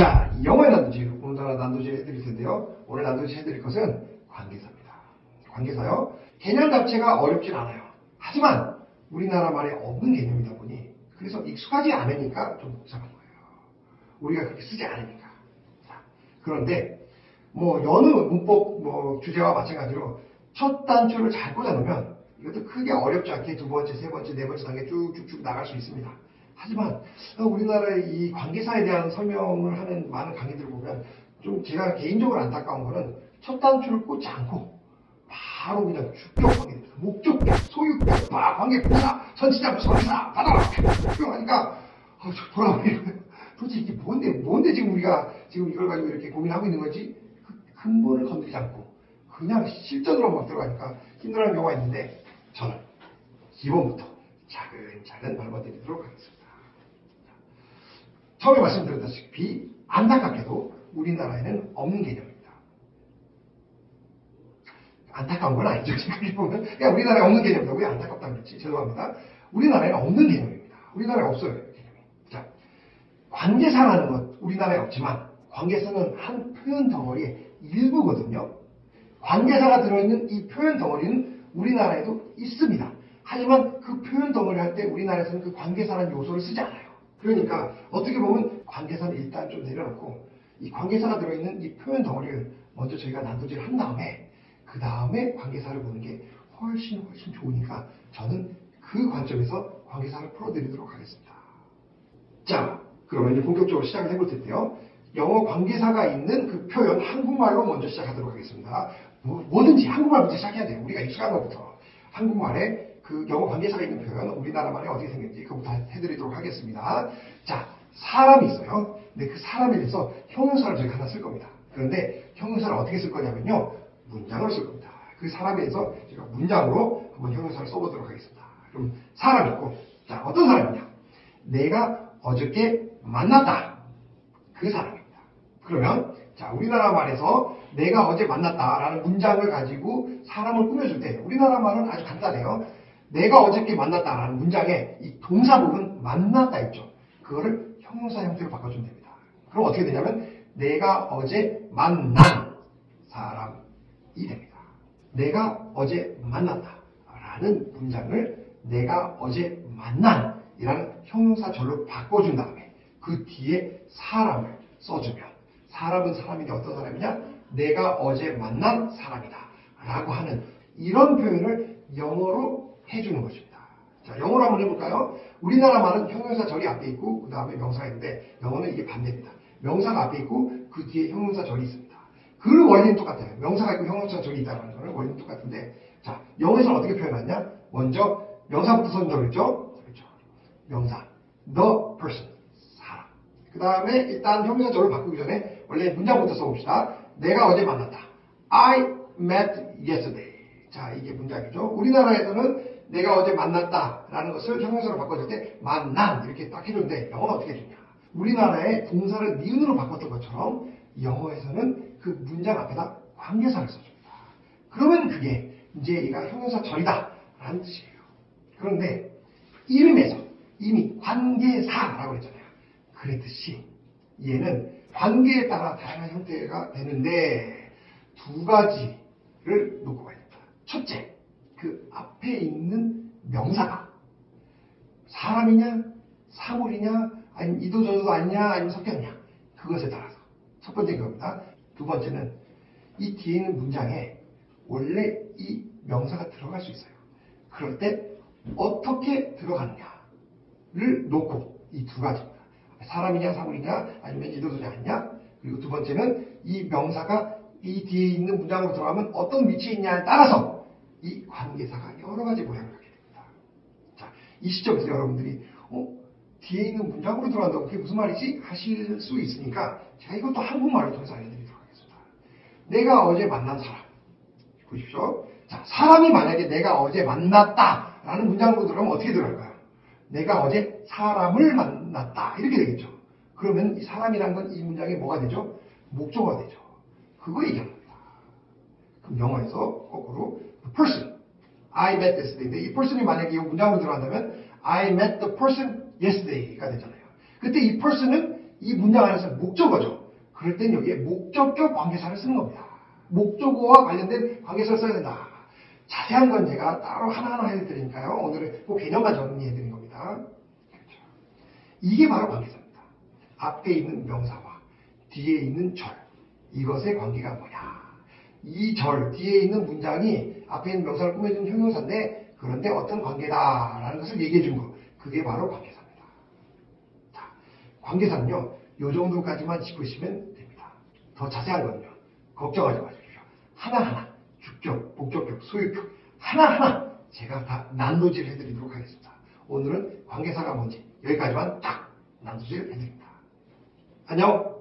자, 영어의 난도질, 오늘따라 난도질 해드릴 텐데요. 오늘 난도질 해드릴 것은 관계사입니다. 관계사요. 개념 자체가 어렵진 않아요. 하지만 우리나라 말에 없는 개념이다 보니 그래서 익숙하지 않으니까 좀 복잡한 거예요. 우리가 그렇게 쓰지 않으니까. 자, 그런데 여느 문법 주제와 마찬가지로 첫 단추를 잘 꽂아놓으면 이것도 크게 어렵지 않게 두 번째, 세 번째, 네 번째 단계 쭉쭉쭉 나갈 수 있습니다. 하지만 우리나라의 이 관계사에 대한 설명을 하는 많은 강의들을 보면 좀 제가 개인적으로 안타까운 거는 첫 단추를 꽂지 않고 바로 그냥 주격하게 됩니다. 목적격, 소유격, 관계사, 선지자, 선사, 받아라! 하니까 돌아버리는 거예요. 도대체 이게 뭔데 지금 우리가 지금 이걸 가지고 이렇게 고민하고 있는 거지? 그 근본을 건드리지 않고 그냥 실전으로 막 들어가니까 힘들어하는 경우가 있는데 저는 기본부터 차근차근 밟아드리도록 하겠습니다. 처음에 말씀드렸다시피 안타깝게도 우리나라에는 없는 개념입니다. 안타까운 건 아니죠. 지금 보면 그냥 우리나라에 없는 개념이다. 왜 안타깝다고 그랬지? 죄송합니다. 우리나라에는 없는 개념입니다. 우리나라에 없어요. 개념이. 자, 관계사라는 것 우리나라에 없지만 관계사는 한 표현 덩어리의 일부거든요. 관계사가 들어있는 이 표현 덩어리는 우리나라에도 있습니다. 하지만 그 표현 덩어리 할 때 우리나라에서는 그 관계사라는 요소를 쓰지 않아요. 그러니까 어떻게 보면 관계사는 일단 좀 내려놓고 이 관계사가 들어있는 이 표현 덩어리를 먼저 저희가 난도질을 한 다음에 그 다음에 관계사를 보는 게 훨씬 좋으니까 저는 그 관점에서 관계사를 풀어드리도록 하겠습니다. 자, 그러면 이제 본격적으로 시작을 해볼 텐데요. 영어 관계사가 있는 그 표현 한국말로 먼저 시작하도록 하겠습니다. 뭐든지 한국말부터 시작해야 돼요. 우리가 익숙한 것부터. 한국말에 그 영어 관계사가 있는 표현 우리나라 말에 어떻게 생겼는지 그거부터 해드리도록 하겠습니다. 자, 사람이 있어요. 근데 그 사람에 대해서 형용사를 저희가 하나 쓸 겁니다. 그런데 형용사를 어떻게 쓸 거냐면요. 문장으로 쓸 겁니다. 그 사람에 대해서 제가 문장으로 한번 형용사를 써보도록 하겠습니다. 그럼 사람 있고, 자, 어떤 사람이냐? 내가 어저께 만났다. 그 사람입니다. 그러면 자, 우리나라 말에서 내가 어제 만났다라는 문장을 가지고 사람을 꾸며줄 때 우리나라 말은 아주 간단해요. 내가 어저께 만났다라는 문장에 이 동사 부분 만났다 있죠. 그거를 형용사 형태로 바꿔주면 됩니다. 그럼 어떻게 되냐면 내가 어제 만난 사람이 됩니다. 내가 어제 만났다라는 문장을 내가 어제 만난 이라는 형용사절로 바꿔준 다음에 그 뒤에 사람을 써주면 사람은 사람인데 어떤 사람이냐? 내가 어제 만난 사람이다 라고 하는 이런 표현을 영어로 해주는 것입니다. 자, 영어로 한번 해볼까요? 우리나라 말은 형용사절이 앞에 있고 그 다음에 명사가 있는데 영어는 이게 반대입니다. 명사가 앞에 있고 그 뒤에 형용사절이 있습니다. 그 원리는 똑같아요. 명사가 있고 형용사절이 있다는 거는 원리는 똑같은데 자, 영어에서는 어떻게 표현하냐? 먼저 명사부터 써준다고 그랬죠? 그렇죠. 명사 the person 사람. 그 다음에 일단 형용사절을 바꾸기 전에 원래 문장부터 써봅시다. 내가 어제 만났다. I met yesterday. 자, 이게 문장이죠. 우리나라에서는 내가 어제 만났다 라는 것을 형용사로 바꿔줄 때 만난 이렇게 딱 해줬는데 영어는 어떻게 해주냐. 우리나라의 동사를 니은으로 바꿨던 것처럼 영어에서는 그 문장 앞에다 관계사를 써줍니다. 그러면 그게 이제 얘가 형용사절이다 라는 뜻이에요. 그런데 이름에서 이미 관계사라고 했잖아요. 그랬듯이 얘는 관계에 따라 다양한 형태가 되는데 두 가지를 놓고 가야 됩니다. 첫째, 그 앞에 있는 명사가 사람이냐, 사물이냐, 아니면 이도저도 아니냐, 아니면 섞였냐 그것에 따라서 첫 번째 그겁니다. 두 번째는 이 뒤에 있는 문장에 원래 이 명사가 들어갈 수 있어요. 그럴 때 어떻게 들어가느냐를 놓고 이 두 가지입니다. 사람이냐 사물이냐 아니면 이도저도 아니냐 그리고 두 번째는 이 명사가 이 뒤에 있는 문장으로 들어가면 어떤 위치에 있냐에 따라서 이 관계사가 여러 가지 모양을 갖게 됩니다. 자, 이 시점에서 여러분들이 뒤에 있는 문장으로 들어간다고 그게 무슨 말이지? 하실 수 있으니까 제가 이것도 한국말을 통해서 알려드리도록 하겠습니다. 내가 어제 만난 사람 보십시오. 자, 사람이 만약에 내가 어제 만났다라는 문장으로 들어가면 어떻게 들어갈까요? 내가 어제 사람을 만났다 이렇게 되겠죠. 그러면 이 사람이라는 건 이 문장에 뭐가 되죠? 목적어가 되죠. 그거 얘기합니다. 그럼 영어에서 거꾸로 the person, I met yesterday인데 이 person이 만약에 이 문장으로 들어간다면 I met the person yesterday가 되잖아요. 그때 이 person은 이 문장 안에서 목적어죠. 그럴 땐 여기에 목적격 관계사를 쓰는 겁니다. 목적어와 관련된 관계사를 써야 된다. 자세한 건 제가 따로 하나하나 해드리니까요. 오늘은 그 개념만 정리해드린 겁니다. 그렇죠. 이게 바로 관계사입니다. 앞에 있는 명사와 뒤에 있는 절, 이것의 관계가 뭐냐. 이 절, 뒤에 있는 문장이 앞에 있는 명사를 꾸며주는 형용사인데 그런데 어떤 관계다라는 것을 얘기해 준 거. 그게 바로 관계사입니다. 자, 관계사는요. 요 정도까지만 짚으시면 됩니다. 더 자세한 건요. 걱정하지 마십시오. 하나하나 주격, 목적격, 소유격 하나하나 제가 다 난도질 해드리도록 하겠습니다. 오늘은 관계사가 뭔지 여기까지만 딱 난도질 해드립니다. 안녕.